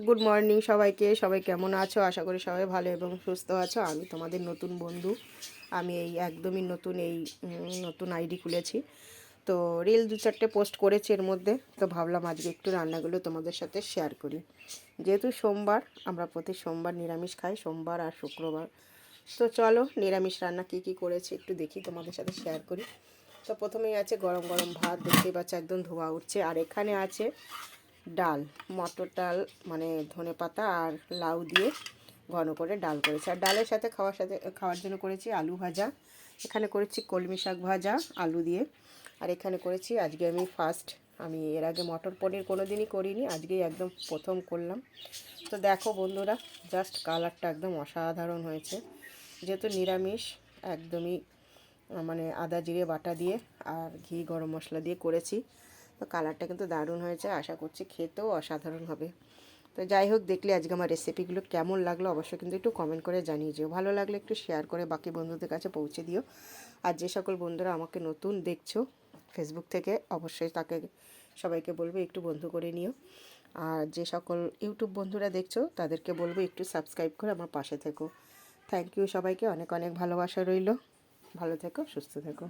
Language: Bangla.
গুড মর্নিং সবাইকে। সবাই কেমন আছো? আশা করি সবাই ভালো এবং সুস্থ আছো। আমি তোমাদের নতুন বন্ধু। আমি একদমই নতুন আইডি খুলেছি। তো রিল 2-4টে পোস্ট করেছি এর মধ্যে। তো ভাবলাম আজকে একটু রান্নাগুলো তোমাদের সাথে শেয়ার করি। যেহেতু সোমবার, আমরা প্রতি সোমবার নিরামিষ খাই, সোমবার আর শুক্রবার। তো চলো নিরামিষ রান্না কী করেছি একটু দেখি, তোমাদের সাথে শেয়ার করি। তো প্রথমেই আছে গরম গরম ভাত, দেখতেই পাচ্ছ একদম ধোয়া উঠছে। আর এখানে আছে ডাল, মটর ডাল, মানে ধনে পাতা আর লাউ দিয়ে ঘন করে ডাল করেছি। আর ডালের সাথে খাওয়ার জন্য করেছি আলু ভাজা। এখানে করেছি কলমি শাক ভাজা আলু দিয়ে। আর এখানে করেছি, আজকে আমি এর আগে মটর পনির কোনো দিনই করিনি, আজকেই একদম প্রথম করলাম। তো দেখো বন্ধুরা, জাস্ট কালারটা একদম অসাধারণ হয়েছে। যেহেতু নিরামিষ, একদমই মানে আদা জিরে বাটা দিয়ে আর ঘি গরম মশলা দিয়ে করেছি। তো কালারটা কিন্তু দারুণ হয়েছে, আশা করছি খেতেও অসাধারণ হবে। তো যাই হোক, দেখলে আজকে আমার রেসিপিগুলো কেমন লাগলো অবশ্যই কিন্তু একটু কমেন্ট করে জানিয়ে দিও। ভালো লাগলে একটু শেয়ার করে বাকি বন্ধুদের কাছে পৌঁছে দিও। আর যে সকল বন্ধুরা আমাকে নতুন দেখছো ফেসবুক থেকে, অবশ্যই সবাইকে বলবো একটু বন্ধু করে নিও। আর যে সকল ইউটিউব বন্ধুরা দেখছো তাদেরকে বলবো একটু সাবস্ক্রাইব করে আমার পাশে থেকো। থ্যাংক ইউ সবাইকে, অনেক অনেক ভালোবাসা রইল। ভালো থেকো, সুস্থ থেকো।